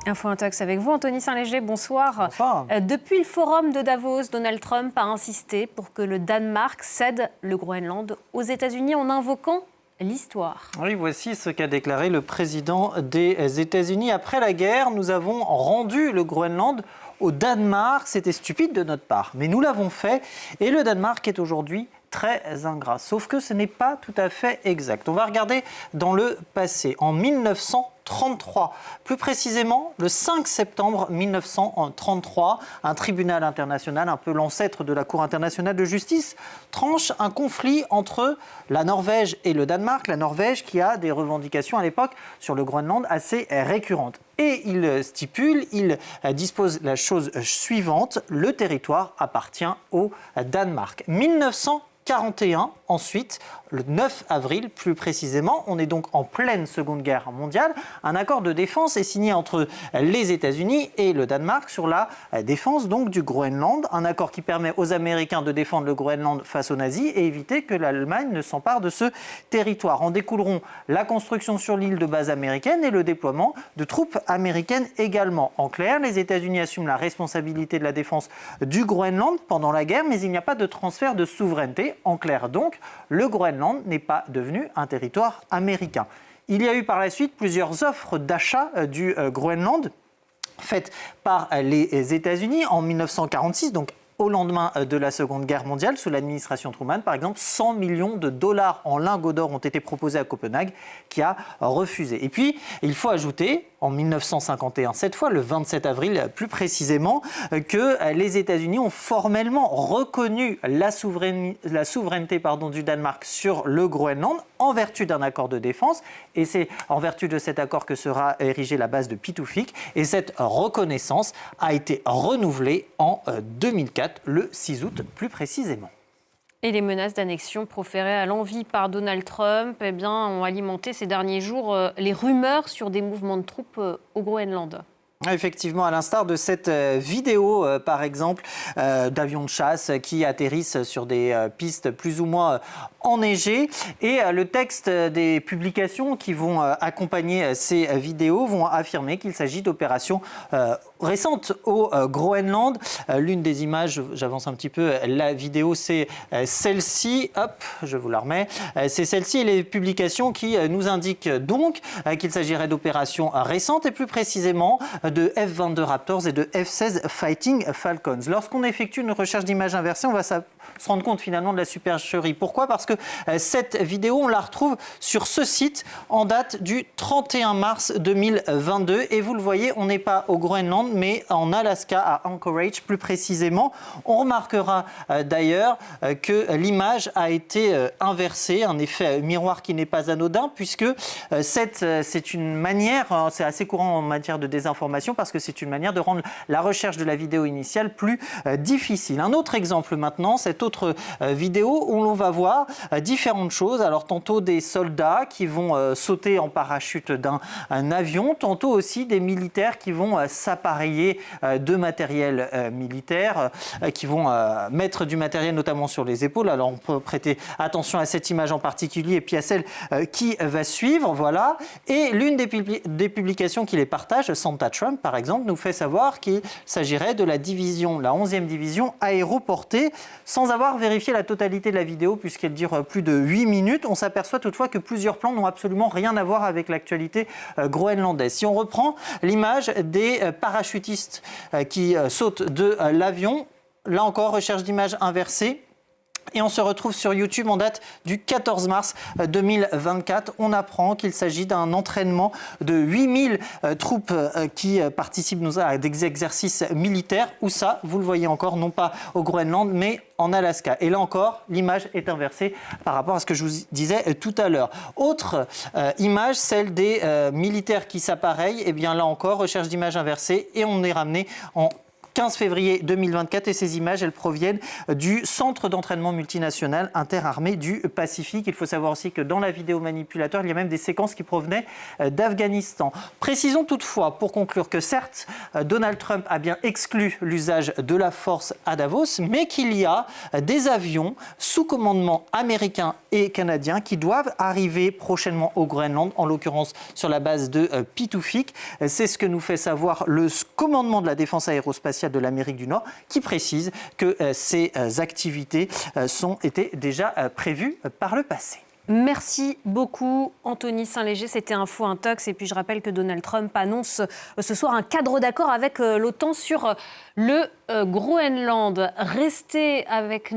Info Intox avec vous, Anthony Saint-Léger, bonsoir. Bonsoir. Depuis le forum de Davos, Donald Trump a insisté pour que le Danemark cède le Groenland aux États-Unis en invoquant l'histoire. Oui, voici ce qu'a déclaré le président des États-Unis. Après la guerre, nous avons rendu le Groenland au Danemark. C'était stupide de notre part, mais nous l'avons fait et le Danemark est aujourd'hui très ingrat. Sauf que ce n'est pas tout à fait exact. On va regarder dans le passé. En 1933, plus précisément le 5 septembre 1933, un tribunal international, un peu l'ancêtre de la Cour internationale de justice, tranche un conflit entre la Norvège et le Danemark. La Norvège qui a des revendications à l'époque sur le Groenland assez récurrentes. Et il stipule, il dispose la chose suivante, le territoire appartient au Danemark. 1941, ensuite, le 9 avril plus précisément, on est donc en pleine Seconde Guerre mondiale, un accord de défense est signé entre les États-Unis et le Danemark sur la défense donc du Groenland, un accord qui permet aux Américains de défendre le Groenland face aux nazis et éviter que l'Allemagne ne s'empare de ce territoire. En découleront la construction sur l'île de bases américaines et le déploiement de troupes américaines également. En clair, les États-Unis assument la responsabilité de la défense du Groenland pendant la guerre, mais il n'y a pas de transfert de souveraineté. En clair donc, le Groenland n'est pas devenu un territoire américain. Il y a eu par la suite plusieurs offres d'achat du Groenland faites par les États-Unis en 1946, donc au lendemain de la Seconde Guerre mondiale, sous l'administration Truman, par exemple, 100 millions de dollars en lingots d'or ont été proposés à Copenhague, qui a refusé. Et puis, il faut ajouter, en 1951, cette fois, le 27 avril plus précisément, que les États-Unis ont formellement reconnu la souveraineté du Danemark sur le Groenland en vertu d'un accord de défense. Et c'est en vertu de cet accord que sera érigée la base de Pituffik. Et cette reconnaissance a été renouvelée en 2004. Le 6 août plus précisément. Et les menaces d'annexion proférées à l'envi par Donald Trump ont alimenté ces derniers jours les rumeurs sur des mouvements de troupes au Groenland. Effectivement, à l'instar de cette vidéo, par exemple, d'avions de chasse qui atterrissent sur des pistes plus ou moins enneigées. Et le texte des publications qui vont accompagner ces vidéos vont affirmer qu'il s'agit d'opérations récentes au Groenland. L'une des images, j'avance un petit peu, la vidéo, c'est celle-ci. Hop, je vous la remets. C'est celle-ci et les publications qui nous indiquent donc qu'il s'agirait d'opérations récentes et plus précisément de F-22 Raptors et de F-16 Fighting Falcons. Lorsqu'on effectue une recherche d'image inversée, on va se rendre compte finalement de la supercherie. Pourquoi ? Parce que cette vidéo, on la retrouve sur ce site en date du 31 mars 2022. Et vous le voyez, on n'est pas au Groenland, mais en Alaska, à Anchorage plus précisément. On remarquera d'ailleurs que l'image a été inversée, un effet miroir qui n'est pas anodin, puisque c'est une manière, c'est assez courant en matière de désinformation, parce que c'est une manière de rendre la recherche de la vidéo initiale plus difficile. Un autre exemple maintenant, cette autre vidéo où l'on va voir différentes choses. Alors tantôt des soldats qui vont sauter en parachute d'un avion, tantôt aussi des militaires qui vont s'appareiller de matériel militaire, qui vont mettre du matériel notamment sur les épaules. Alors on peut prêter attention à cette image en particulier et puis à celle qui va suivre. Voilà. Et l'une des publications qui les partage, Santa Trump par exemple, nous fait savoir qu'il s'agirait de la division, la 11e division aéroportée, sans avoir vérifié la totalité de la vidéo puisqu'elle dure plus de 8 minutes. On s'aperçoit toutefois que plusieurs plans n'ont absolument rien à voir avec l'actualité groenlandaise. Si on reprend l'image des parachutistes qui sautent de l'avion, là encore, recherche d'image inversée. Et on se retrouve sur YouTube en date du 14 mars 2024. On apprend qu'il s'agit d'un entraînement de 8000 troupes qui participent à des exercices militaires. Où ça, vous le voyez encore, non pas au Groenland, mais en Alaska. Et là encore, l'image est inversée par rapport à ce que je vous disais tout à l'heure. Autre image, celle des militaires qui s'appareillent. Et bien là encore, recherche d'image inversée et on est ramené en 15 février 2024 et ces images, elles proviennent du centre d'entraînement multinational interarmé du Pacifique. Il faut savoir aussi que dans la vidéo manipulateur, il y a même des séquences qui provenaient d'Afghanistan. Précisons toutefois, pour conclure, que certes, Donald Trump a bien exclu l'usage de la force à Davos, mais qu'il y a des avions sous commandement américain et canadien qui doivent arriver prochainement au Groenland, en l'occurrence sur la base de Pituffik. C'est ce que nous fait savoir le commandement de la défense aérospatiale de l'Amérique du Nord, qui précise que ces activités étaient déjà prévues par le passé. Merci beaucoup, Anthony Saint-Léger. C'était Info Intox. Et puis, je rappelle que Donald Trump annonce ce soir un cadre d'accord avec l'OTAN sur le Groenland. Restez avec nous.